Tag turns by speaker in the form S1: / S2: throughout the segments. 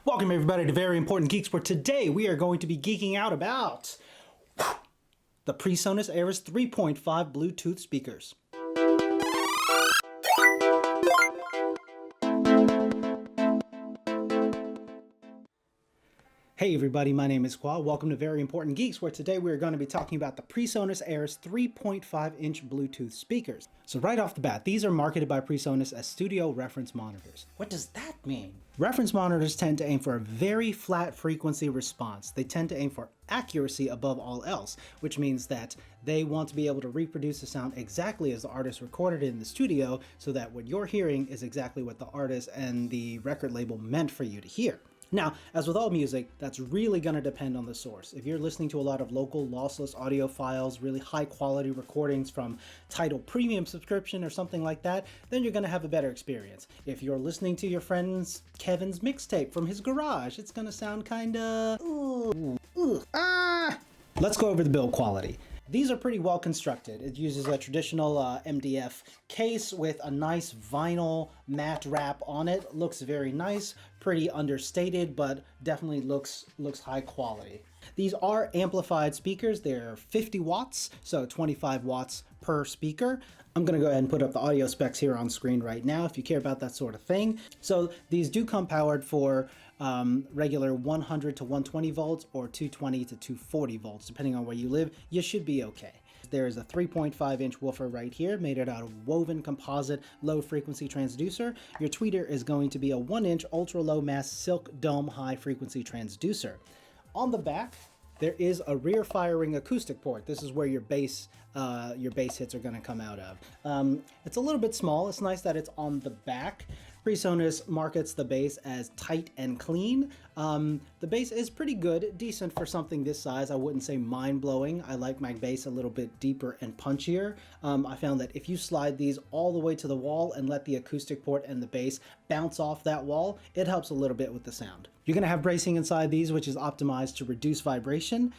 S1: Welcome everybody to Very Important Geeks, where today we are going to be geeking out about the Presonus Eris 3.5 Bluetooth speakers. Hey everybody, my name is Qua. Welcome to Very Important Geeks, where today we are going to be talking about the Presonus Eris 3.5-inch Bluetooth speakers. So right off the bat, these are marketed by Presonus as studio reference monitors. What does that mean? Reference monitors tend to aim for a very flat frequency response. They tend to aim for accuracy above all else, which means that they want to be able to reproduce the sound exactly as the artist recorded it in the studio, so that what you're hearing is exactly what the artist and the record label meant for you to hear. Now, as with all music, that's really going to depend on the source. If you're listening to a lot of local lossless audio files, really high quality recordings from Tidal Premium subscription or something like that, then you're going to have a better experience. If you're listening to your friend's Kevin's mixtape from his garage, it's going to sound kinda... Let's go over the build quality. These are pretty well constructed. It uses a traditional MDF case with a nice vinyl matte wrap on it. Looks very nice, pretty understated, but definitely looks high quality. These are amplified speakers. They're 50 watts, so 25 watts per speaker. I'm gonna go ahead and put up the audio specs here on screen right now if you care about that sort of thing. So these do come powered for regular 100 to 120 volts or 220 to 240 volts, depending on where you live. You should be okay. There's a 3.5-inch woofer right here, made it out of woven composite low frequency transducer. Your tweeter is going to be a 1-inch ultra low mass silk dome high frequency transducer. On the back, there is a rear firing acoustic port. This is where your bass hits are going to come out of. It's a little bit small. It's nice that it's on the back. Presonus markets the bass as tight and clean. The bass is pretty good, decent for something this size. I wouldn't say mind-blowing. I like my bass a little bit deeper and punchier. I found that if you slide these all the way to the wall and let the acoustic port and the bass bounce off that wall, it helps a little bit with the sound. You're going to have bracing inside these, which is optimized to reduce vibration.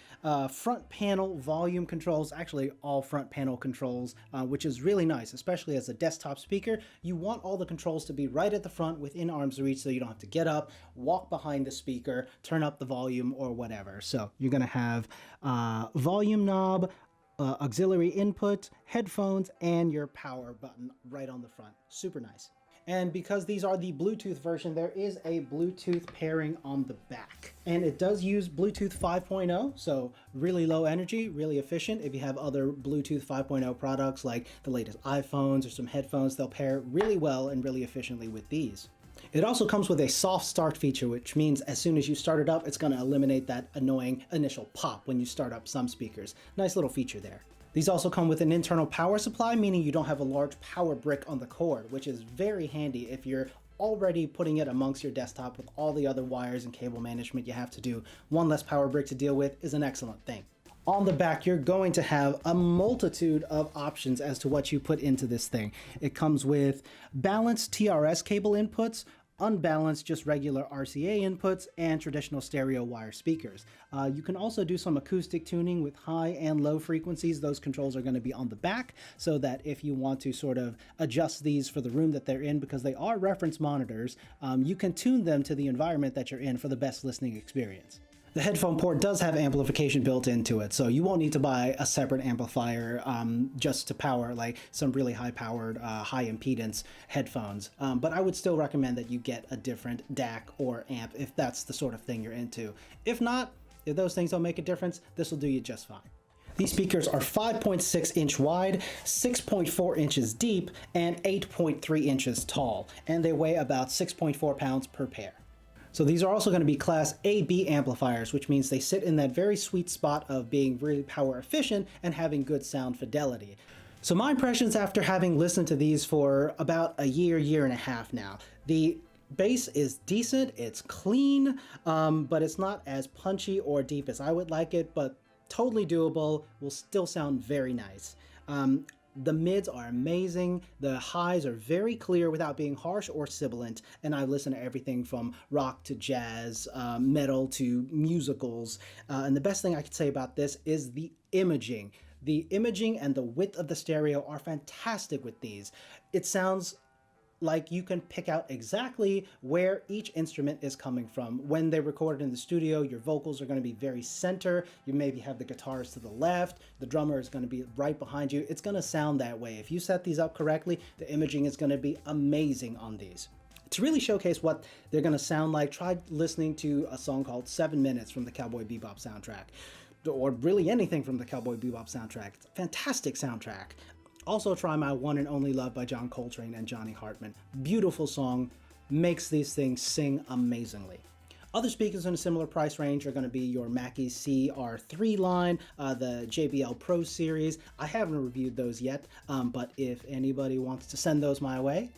S1: Front panel volume controls, actually all front panel controls, which is really nice, especially as a desktop speaker. You want all the controls to be right at the front within arm's reach, so you don't have to get up, walk behind the speaker, turn up the volume or whatever. So you're going to have volume knob, auxiliary input, headphones, and your power button right on the front. Super nice. And because these are the Bluetooth version, there is a Bluetooth pairing on the back. And it does use Bluetooth 5.0, so really low energy, really efficient. If you have other Bluetooth 5.0 products like the latest iPhones or some headphones, they'll pair really well and really efficiently with these. It also comes with a soft start feature, which means as soon as you start it up, it's going to eliminate that annoying initial pop when you start up some speakers. Nice little feature there. These also come with an internal power supply, meaning you don't have a large power brick on the cord, which is very handy if you're already putting it amongst your desktop with all the other wires and cable management you have to do. One less power brick to deal with is an excellent thing. On the back, you're going to have a multitude of options as to what you put into this thing. It comes with balanced TRS cable inputs, unbalanced just regular RCA inputs, and traditional stereo wire speakers. You can also do some acoustic tuning with high and low frequencies. Those controls are going to be on the back, so that if you want to sort of adjust these for the room that they're in, because they are reference monitors, you can tune them to the environment that you're in for the best listening experience. The headphone port does have amplification built into it, so you won't need to buy a separate amplifier just to power like some really high-powered, high-impedance headphones. But I would still recommend that you get a different DAC or amp if that's the sort of thing you're into. If not, if those things don't make a difference, this will do you just fine. These speakers are 5.6 inch wide, 6.4 inches deep, and 8.3 inches tall, and they weigh about 6.4 pounds per pair. So these are also going to be Class AB amplifiers, which means they sit in that very sweet spot of being really power efficient and having good sound fidelity. So my impressions after having listened to these for about a year and a half now. The bass is decent, it's clean, but it's not as punchy or deep as I would like it, but totally doable, will still sound very nice. The mids are amazing, the highs are very clear without being harsh or sibilant, and I listen to everything from rock to jazz, metal to musicals, and the best thing I could say about this is the imaging. The imaging and the width of the stereo are fantastic with these. It sounds like you can pick out exactly where each instrument is coming from. When they recorded in the studio, your vocals are going to be very center. You maybe have the guitars to the left, the drummer is going to be right behind you. It's going to sound that way. If you set these up correctly, the imaging is going to be amazing on these. To really showcase what they're going to sound like, try listening to a song called 7 Minutes from the Cowboy Bebop soundtrack, or really anything from the Cowboy Bebop soundtrack. It's a fantastic soundtrack. Also try My One and Only Love by John Coltrane and Johnny Hartman. Beautiful song, makes these things sing amazingly. Other speakers in a similar price range are going to be your Mackie CR3 line, the JBL Pro series. I haven't reviewed those yet, but if anybody wants to send those my way,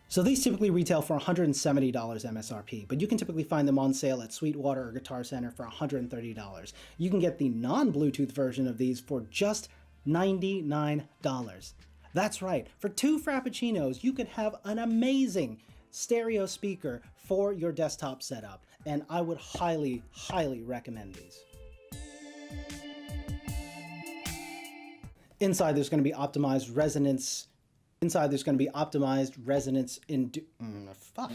S1: So these typically retail for $170 MSRP, but you can typically find them on sale at Sweetwater or Guitar Center for $130. You can get the non-Bluetooth version of these for just $99. That's right, for 2 Frappuccinos, you can have an amazing stereo speaker for your desktop setup, and I would highly, highly recommend these. Inside, there's going to be optimized resonance. Inside, there's going to be optimized resonance in... fuck.